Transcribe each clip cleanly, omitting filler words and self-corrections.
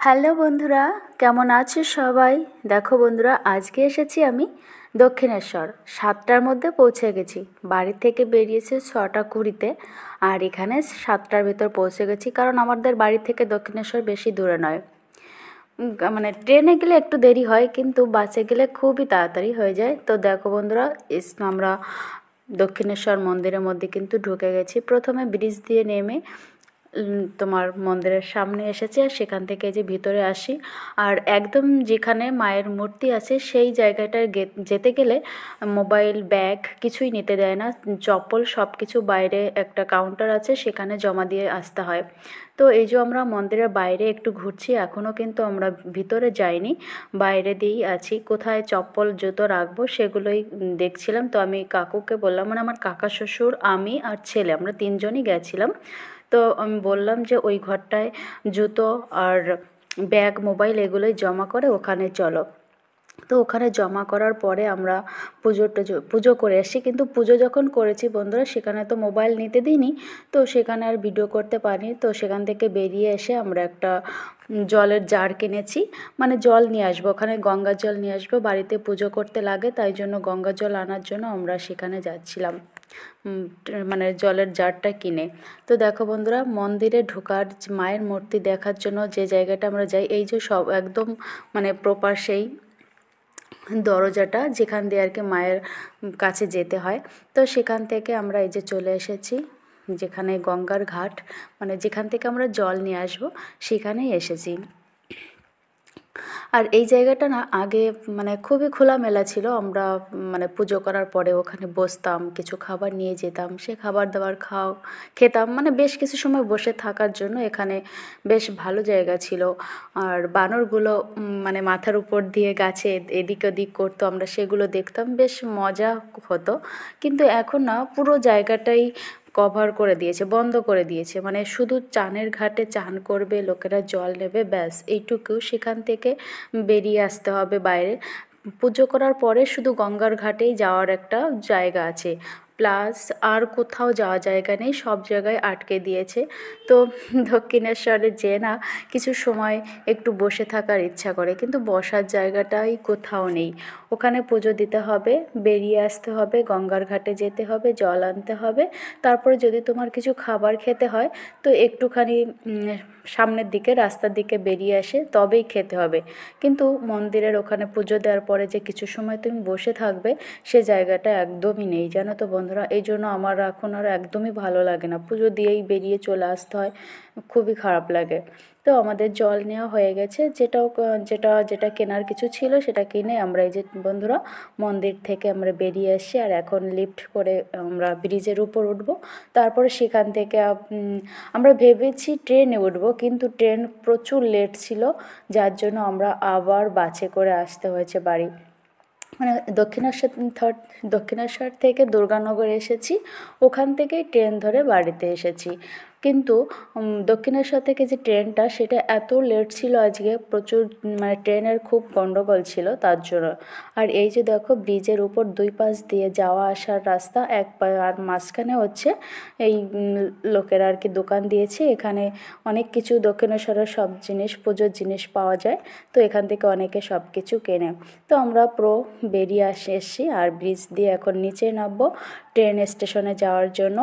Hello বন্ধুরা, কেমন আছো সবাই? দেখো বন্ধুরা, আজকে এসেছি আমি দক্ষিণেশ্বর। 7টার মধ্যে পৌঁছে গেছি। বাড়ি থেকে বেরিয়েছে 6টা 20-তে, আর এখানে 7টার ভেতর পৌঁছে গেছি, কারণ আমাদের বাড়ি থেকে দক্ষিণেশ্বর বেশি দূরে নয়। মানে ট্রেনে গেলে একটু দেরি হয়, কিন্তু বাসে গেলে খুবই তাড়াতাড়ি হয়ে যায়। তো দেখো বন্ধুরা, আমরা দক্ষিণেশ্বর মন্দিরের মধ্যে কিন্তু ঢুকে গেছি। প্রথমে ব্রিজ দিয়ে নেমে তোমার মন্দিরের সামনে এসেছি, আর সেখান থেকে যে ভিতরে আসি, আর একদম যেখানে মায়ের মূর্তি আছে সেই জায়গাটায় যেতে গেলে মোবাইল, ব্যাগ কিছুই নিতে দেয় না। চপ্পল সব কিছু বাইরে একটা কাউন্টার আছে, সেখানে জমা দিয়ে আসতে হয়। তো এই যে আমরা মন্দিরের বাইরে একটু ঘুরছি, এখনও কিন্তু আমরা ভিতরে যাইনি, বাইরে দিয়েই আছি। কোথায় চপ্পল জুতো রাখবো সেগুলোই দেখছিলাম। তো আমি কাকুকে বললাম, মানে আমার কাকা শ্বশুর, আমি আর ছেলে, আমরা 3জনই গেছিলাম। তো আমি বললাম যে ওই ঘরটায় জুতো আর ব্যাগ, মোবাইল এগুলোই জমা করে ওখানে চলো। তো ওখানে জমা করার পরে আমরা পুজো করে এসেছি। কিন্তু পুজো যখন করেছি বন্ধুরা, সেখানে তো মোবাইল নিতে দিইনি, তো সেখানে আর ভিডিও করতে পারিনি। তো সেখান থেকে বেরিয়ে এসে আমরা একটা জলের জার কিনেছি, মানে জল নিয়ে আসবো, ওখানে গঙ্গার জল নিয়ে আসবো, বাড়িতে পুজো করতে লাগে, তাই জন্য গঙ্গার জল আনার জন্য আমরা সেখানে যাচ্ছিলাম, মানে জলের জারটা কিনে। তো দেখো বন্ধুরা, মন্দিরে ঢোকার, মায়ের মূর্তি দেখার জন্য যে জায়গাটা আমরা যাই, এই যে সব একদম মানে প্রপার সেই দরজাটা যেখান দিয়ে আর কি মায়ের কাছে যেতে হয়। তো সেখান থেকে আমরা এই যে চলে এসেছি, যেখানে গঙ্গার ঘাট, মানে যেখান থেকে আমরা জল নিয়ে আসবো সেখানেই এসেছি। আর এই জায়গাটা না আগে মানে খুবই খোলামেলা ছিল। আমরা মানে পুজো করার পরে ওখানে বসতাম, কিছু খাবার নিয়ে যেতাম, সে খাবার দাবার খেতাম, মানে বেশ কিছু সময় বসে থাকার জন্য এখানে বেশ ভালো জায়গা ছিল। আর বানরগুলো মানে মাথার উপর দিয়ে গাছে এদিক ওদিক করতো, আমরা সেগুলো দেখতাম, বেশ মজা হতো। কিন্তু এখন না পুরো জায়গাটাই কভার করে দিয়েছে, বন্ধ করে দিয়েছে, মানে শুধু চানের ঘাটে চান করবে লোকেরা, জল নেবে, ব্যাস এইটুকু। সেখান থেকে বেরিয়ে আসতে হবে বাইরে। পুজো করার পরে শুধু গঙ্গার ঘাটেই যাওয়ার একটা জায়গা আছে, প্লাস আর কোথাও যাওয়ার জায়গা নেই, সব জায়গায় আটকে দিয়েছে। তো দক্ষিণেশ্বরে যেয়ে না কিছু সময় একটু বসে থাকার ইচ্ছা করে, কিন্তু বসার জায়গাটাই কোথাও নেই। ওখানে পুজো দিতে হবে, বেরিয়ে আসতে হবে, গঙ্গার ঘাটে যেতে হবে, জল আনতে হবে, তারপরে যদি তোমার কিছু খাবার খেতে হয় তো একটুখানি সামনের দিকে রাস্তার দিকে বেরিয়ে আসে তবেই খেতে হবে। কিন্তু মন্দিরের ওখানে পুজো দেওয়ার পরে যে কিছু সময় তুমি বসে থাকবে, সে জায়গাটা একদমই নেই, জানো তো বন্ধুরা। এই জন্য আমার এখন আর একদমই ভালো লাগে না, পুজো দিয়েই বেরিয়ে চলে আসতে হয়, খুবই খারাপ লাগে। তো আমাদের জল নেওয়া হয়ে গেছে, যেটা কেনার কিছু ছিল সেটা কিনে আমরা এই যে বন্ধুরা মন্দির থেকে আমরা বেরিয়ে আসছি, আর এখন লিফট করে আমরা ব্রিজের উপর উঠব। তারপরে সেখান থেকে আমরা ভেবেছি ট্রেনে উঠব, কিন্তু ট্রেন প্রচুর লেট ছিল, যার জন্য আমরা আবার বাসে করে আসতে হয়েছে বাড়ি। মানে দক্ষিণেশ্বর থেকে দুর্গানগর এসেছি, ওখান থেকেই ট্রেন ধরে বাড়িতে এসেছি। কিন্তু দক্ষিণেশ্বর থেকে যে ট্রেনটা, সেটা এত লেট ছিল আজকে, প্রচুর মানে ট্রেনের খুব গন্ডগোল ছিল তার জন্য। আর এই যে দেখো, ব্রিজের উপর দুই পাশ দিয়ে যাওয়া আসার রাস্তা, আর মাঝখানে হচ্ছে এই লোকেরা আর কি দোকান দিয়েছে। এখানে অনেক কিছু দক্ষিণেশ্বরের সব জিনিস, পুজোর জিনিস পাওয়া যায়, তো এখান থেকে অনেকে সব কিছু কেনে। তো আমরা বেরিয়ে এসেছি, আর ব্রিজ দিয়ে এখন নিচে নামবো ট্রেন স্টেশনে যাওয়ার জন্য।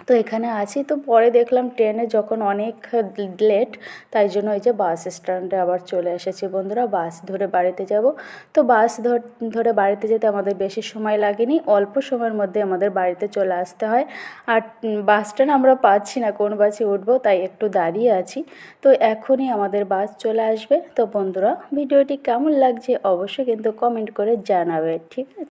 তো এখানে আছি, তো পরে দেখলাম ট্রেনে যখন অনেক লেট, তাই জন্য এই যে বাস স্ট্যান্ডে আবার চলে এসেছি বন্ধুরা, বাস ধরে বাড়িতে যাব। তো বাস ধরে বাড়িতে যেতে আমাদের বেশি সময় লাগেনি, অল্প সময়ের মধ্যে আমাদের বাড়িতে চলে আসতে হয়। আর বাস স্ট্যান্ড আমরা পাচ্ছি না, কোন বাসে উঠবো, তাই একটু দাঁড়িয়ে আছি। তো এখনই আমাদের বাস চলে আসবে। তো বন্ধুরা, ভিডিওটি কেমন লাগছে অবশ্যই কিন্তু কমেন্ট করে জানাবে, ঠিক আছে।